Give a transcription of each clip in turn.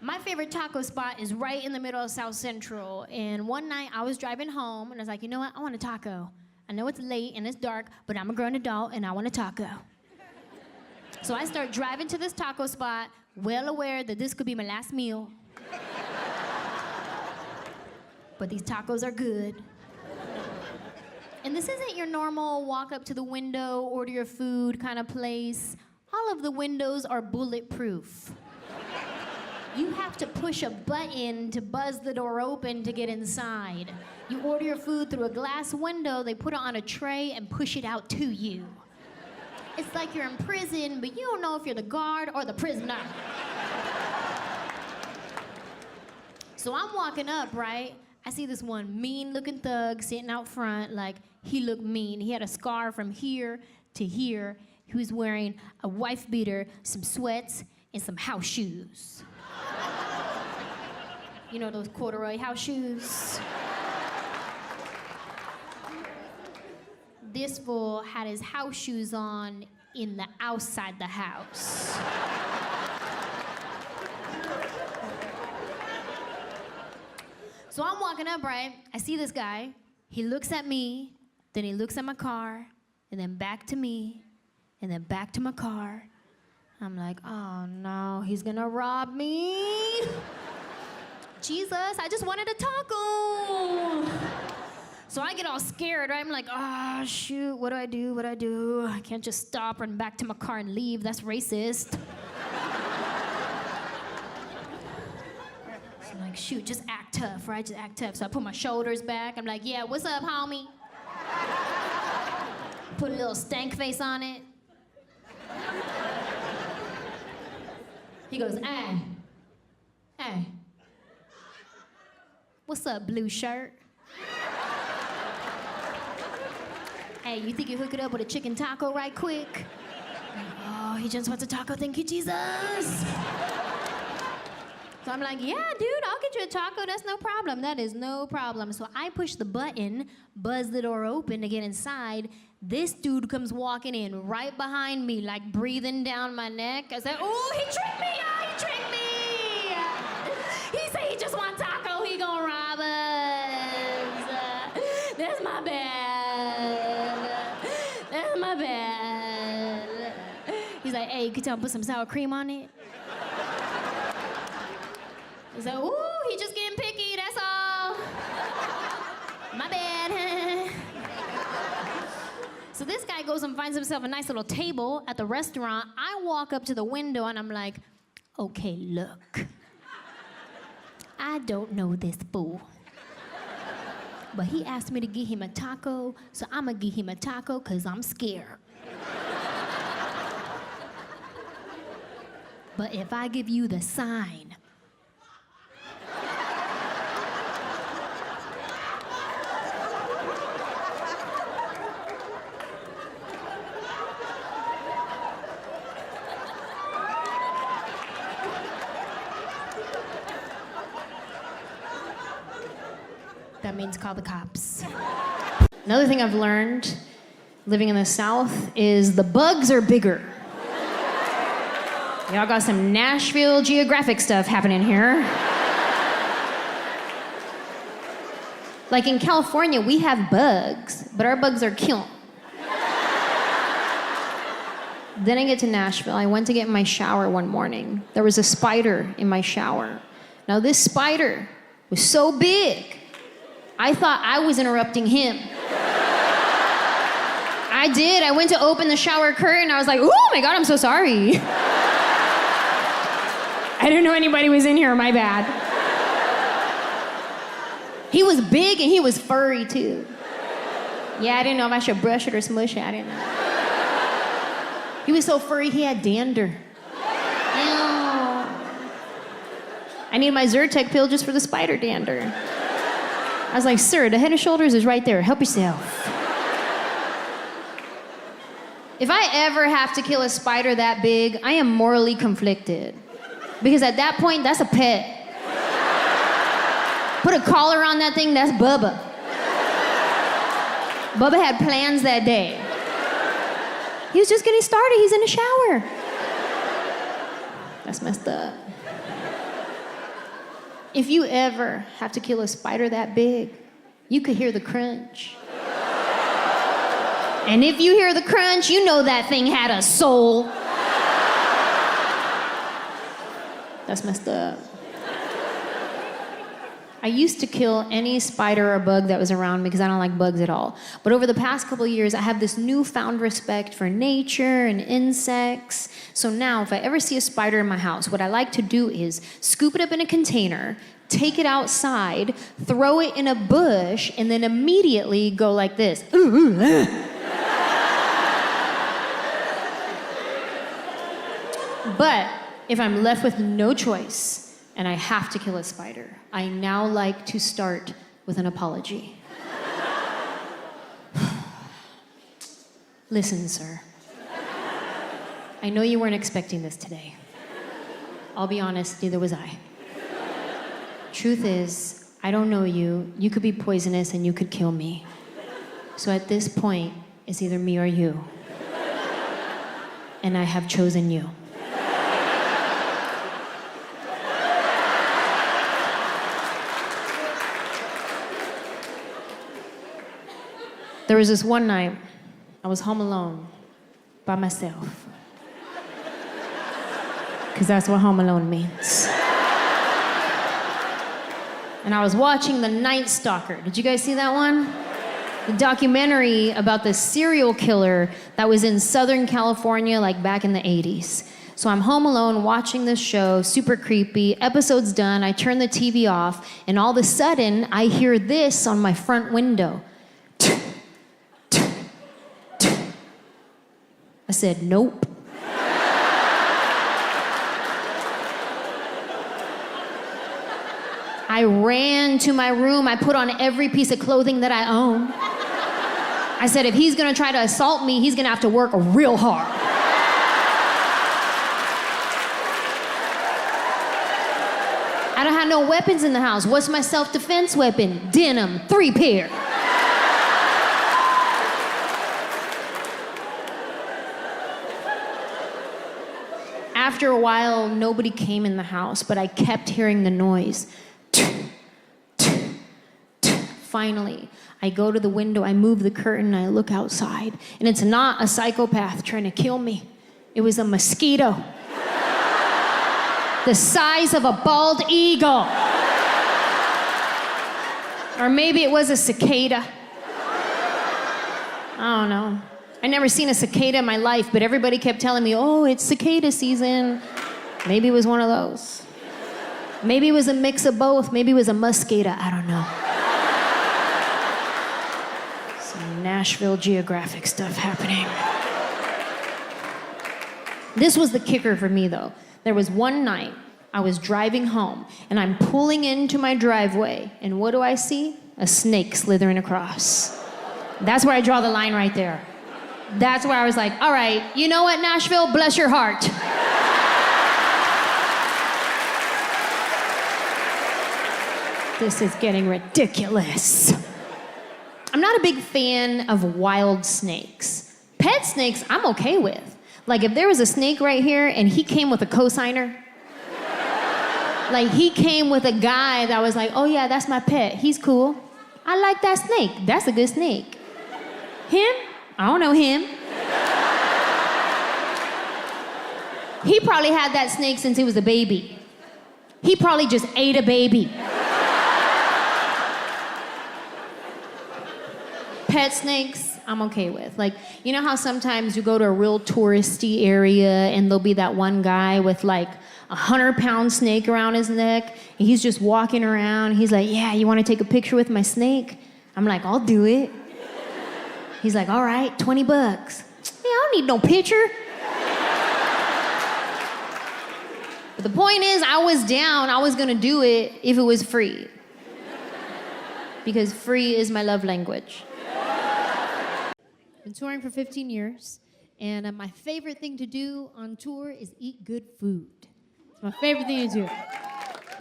My favorite taco spot is right in the middle of South Central. And one night I was driving home and I was like, you know what? I want a taco. I know it's late and it's dark, but I'm a grown adult and I want a taco. So I start driving to this taco spot, well aware that this could be my last meal. But these tacos are good. And this isn't your normal walk up to the window, order your food kind of place. All of the windows are bulletproof. You have to push a button to buzz the door open to get inside. You order your food through a glass window, they put it on a tray and push it out to you. It's like you're in prison, but you don't know if you're the guard or the prisoner. So I'm walking up, right? I see this one mean-looking thug sitting out front, like he looked mean. He had a scar from here to here. He was wearing a wife beater, some sweats, and some house shoes. You know those corduroy house shoes? This fool had his house shoes on in the outside the house. So I'm walking up, right? I see this guy. He looks at me, then he looks at my car, and then back to me, and then back to my car. I'm like, oh no, he's gonna rob me. Jesus, I just wanted a taco. So I get all scared, right? I'm like, oh, shoot, what do I do? What do I do? I can't just stop, run back to my car and leave. That's racist. So I'm like, shoot, just act tough, right? Just act tough. So I put my shoulders back. I'm like, yeah, what's up, homie? Put a little stank face on it. He goes, hey. What's up, blue shirt? Hey, you think you hook it up with a chicken taco right quick? Oh, he just wants a taco, thank you, Jesus. So I'm like, yeah, dude, I'll get you a taco, that's no problem. That is no problem. So I push the button, buzz the door open to get inside. This dude comes walking in right behind me, like breathing down my neck. I said, oh, he tricked me, he tricked me. He said he just wants taco, he gonna rob us. That's my bad. That's my bad. He's like, hey, you can tell him put some sour cream on it? He's like, ooh, he just getting picky, that's all. My bad. So this guy goes and finds himself a nice little table at the restaurant. I walk up to the window and I'm like, okay, look. I don't know this fool. But he asked me to give him a taco, so I'm gonna give him a taco because I'm scared. But if I give you the sign, that means call the cops. Another thing I've learned living in the South is the bugs are bigger. Y'all got some Nashville geographic stuff happening here. Like in California, we have bugs, but our bugs are killed. Then I get to Nashville. I went to get in my shower one morning. There was a spider in my shower. Now this spider was so big, I thought I was interrupting him. I did. I went to open the shower curtain. I was like, oh my God, I'm so sorry. I didn't know anybody was in here, my bad. He was big and he was furry too. Yeah, I didn't know if I should brush it or smush it. I didn't know. He was so furry, he had dander. Ew. I need my Zyrtec pill just for the spider dander. I was like, sir, the Head and Shoulders is right there. Help yourself. If I ever have to kill a spider that big, I am morally conflicted. Because at that point, that's a pet. Put a collar on that thing, that's Bubba. Bubba had plans that day. He was just getting started, he's in the shower. That's messed up. If you ever have to kill a spider that big, you could hear the crunch. And if you hear the crunch, you know that thing had a soul. That's messed up. I used to kill any spider or bug that was around me because I don't like bugs at all. But over the past couple of years, I have this newfound respect for nature and insects. So now, if I ever see a spider in my house, what I like to do is scoop it up in a container, take it outside, throw it in a bush, and then immediately go like this. But if I'm left with no choice, and I have to kill a spider, I now like to start with an apology. Listen, sir. I know you weren't expecting this today. I'll be honest, neither was I. Truth is, I don't know you. You could be poisonous and you could kill me. So at this point, it's either me or you. And I have chosen you. There was this one night, I was home alone, by myself. Because that's what home alone means. And I was watching The Night Stalker. Did you guys see that one? The documentary about the serial killer that was in Southern California, like back in the 80s. So I'm home alone watching this show, super creepy. Episode's done, I turn the TV off, and all of a sudden, I hear this on my front window. I said, nope. I ran to my room. I put on every piece of clothing that I own. I said, if he's gonna try to assault me, he's gonna have to work real hard. I don't have no weapons in the house. What's my self-defense weapon? Denim, 3 pair. After a while, nobody came in the house, but I kept hearing the noise. Finally, I go to the window, I move the curtain, I look outside, and it's not a psychopath trying to kill me. It was a mosquito. The size of a bald eagle. Or maybe it was a cicada. I don't know. I never seen a cicada in my life, but everybody kept telling me, oh, it's cicada season. Maybe it was one of those. Maybe it was a mix of both. Maybe it was a muscada. I don't know. Some Nashville Geographic stuff happening. This was the kicker for me, though. There was one night I was driving home, and I'm pulling into my driveway, and what do I see? A snake slithering across. That's where I draw the line right there. That's where I was like, all right, you know what, Nashville? Bless your heart. This is getting ridiculous. I'm not a big fan of wild snakes. Pet snakes, I'm okay with. Like, if there was a snake right here and he came with a cosigner, like he came with a guy that was like, oh yeah, that's my pet, he's cool. I like that snake, that's a good snake. Him? I don't know him. He probably had that snake since he was a baby. He probably just ate a baby. Pet snakes, I'm okay with. Like, you know how sometimes you go to a real touristy area and there'll be that one guy with like a 100-pound snake around his neck, and he's just walking around. He's like, yeah, you want to take a picture with my snake? I'm like, I'll do it. He's like, all right, $20. Yeah, I don't need no picture. But the point is, I was down. I was gonna do it if it was free. Because free is my love language. Been touring for 15 years, and my favorite thing to do on tour is eat good food. It's my favorite thing to do.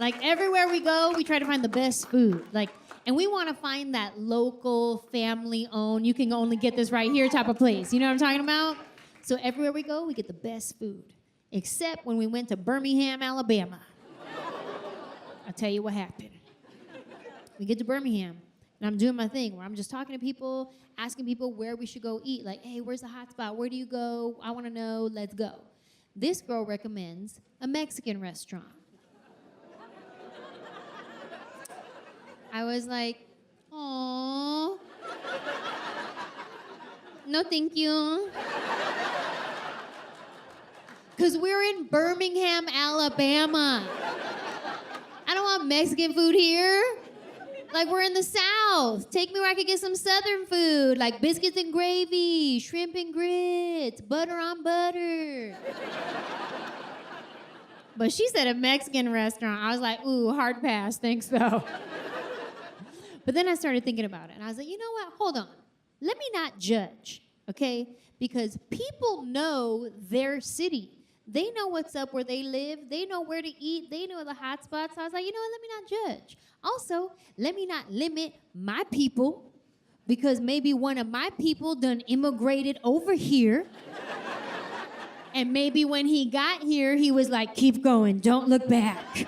Like, everywhere we go, we try to find the best food. Like, and we want to find that local, family-owned, you can only get this right here type of place. You know what I'm talking about? So everywhere we go, we get the best food. Except when we went to Birmingham, Alabama. I tell you what happened. We get to Birmingham, and I'm doing my thing where I'm just talking to people, asking people where we should go eat. Like, hey, where's the hot spot? Where do you go? I want to know. Let's go. This girl recommends a Mexican restaurant. I was like, "Aww. No, thank you." Because we're in Birmingham, Alabama. I don't want Mexican food here. Like, we're in the South. Take me where I could get some Southern food, like biscuits and gravy, shrimp and grits, butter on butter. But she said a Mexican restaurant. I was like, ooh, hard pass, thanks though. But then I started thinking about it, and I was like, you know what? Hold on. Let me not judge, okay? Because people know their city. They know what's up where they live. They know where to eat. They know the hot spots. So I was like, you know what? Let me not judge. Also, let me not limit my people, because maybe one of my people done immigrated over here. And maybe when he got here, he was like, keep going, don't look back.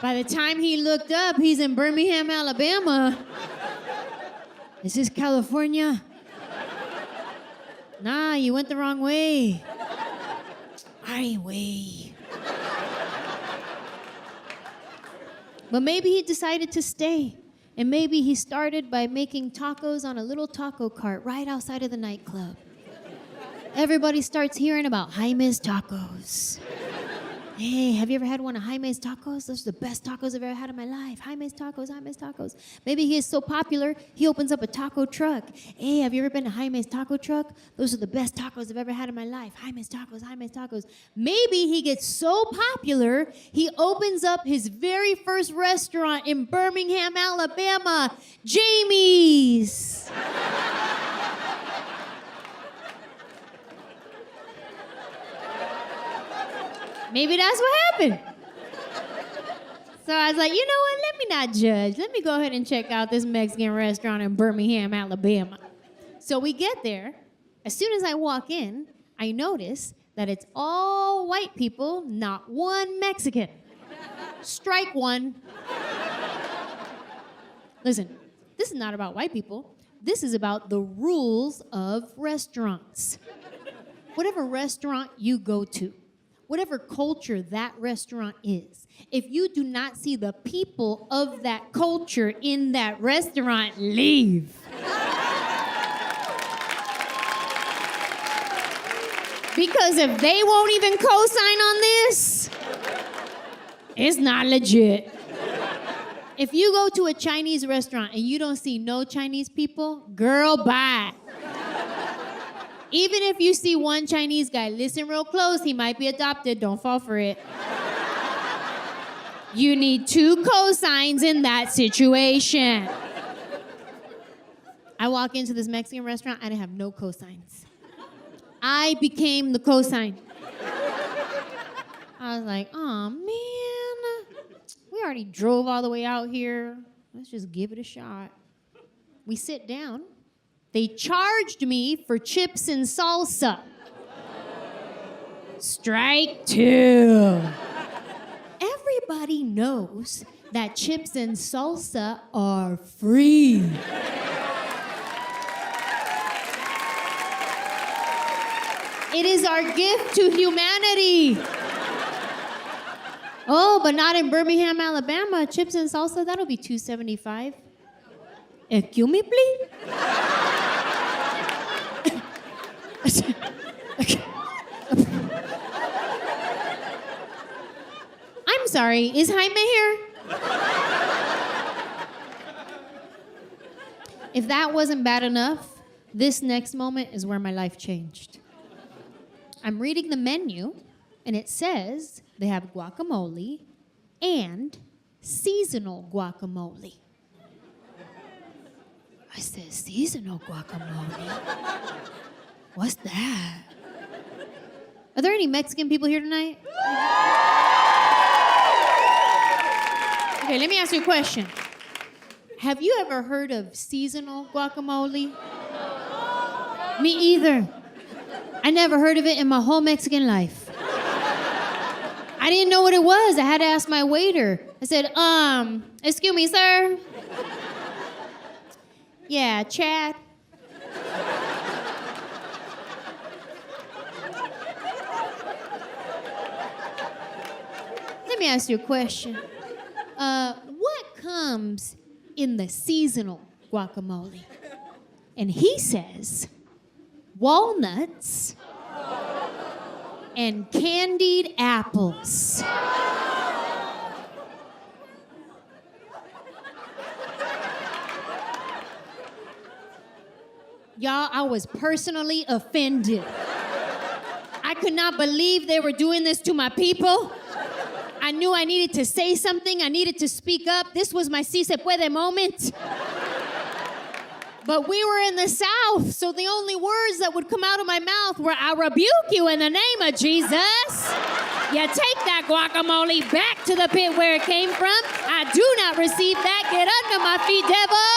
By the time he looked up, he's in Birmingham, Alabama. Is this California? Nah, you went the wrong way. Highway. But maybe he decided to stay. And maybe he started by making tacos on a little taco cart right outside of the nightclub. Everybody starts hearing about Jaime's Tacos. Hey, have you ever had one of Jaime's Tacos? Those are the best tacos I've ever had in my life. Jaime's Tacos, Jaime's Tacos. Maybe he is so popular, he opens up a taco truck. Hey, have you ever been to Jaime's Taco Truck? Those are the best tacos I've ever had in my life. Jaime's Tacos, Jaime's Tacos. Maybe he gets so popular, he opens up his very first restaurant in Birmingham, Alabama, Jamie's. Maybe that's what happened. So I was like, you know what? Let me not judge. Let me go ahead and check out this Mexican restaurant in Birmingham, Alabama. So we get there. As soon as I walk in, I notice that it's all white people, not one Mexican. Strike one. Listen, this is not about white people. This is about the rules of restaurants. Whatever restaurant you go to, whatever culture that restaurant is, if you do not see the people of that culture in that restaurant, leave. Because if they won't even co-sign on this, it's not legit. If you go to a Chinese restaurant and you don't see no Chinese people, girl, bye. Even if you see one Chinese guy, listen real close, he might be adopted, don't fall for it. You need 2 cosigns in that situation. I walk into this Mexican restaurant, I didn't have no cosigns. I became the cosign. I was like, oh man, we already drove all the way out here. Let's just give it a shot. We sit down. They charged me for chips and salsa. Strike 2. Everybody knows that chips and salsa are free. It is our gift to humanity. Oh, but not in Birmingham, Alabama. Chips and salsa, that'll be $2.75. Excuse me, please? I'm sorry, is Jaime here? If that wasn't bad enough, this next moment is where my life changed. I'm reading the menu, and it says they have guacamole and seasonal guacamole. I said, seasonal guacamole? What's that? Are there any Mexican people here tonight? Okay, let me ask you a question. Have you ever heard of seasonal guacamole? Me either. I never heard of it in my whole Mexican life. I didn't know what it was. I had to ask my waiter. I said, excuse me, sir? Yeah, Chad. Let me ask you a question. What comes in the seasonal guacamole? And he says, walnuts and candied apples. Y'all, I was personally offended. I could not believe they were doing this to my people. I knew I needed to say something. I needed to speak up. This was my si se puede moment. But we were in the South, so the only words that would come out of my mouth were, I rebuke you in the name of Jesus. You take that guacamole back to the pit where it came from. I do not receive that. Get under my feet, devil.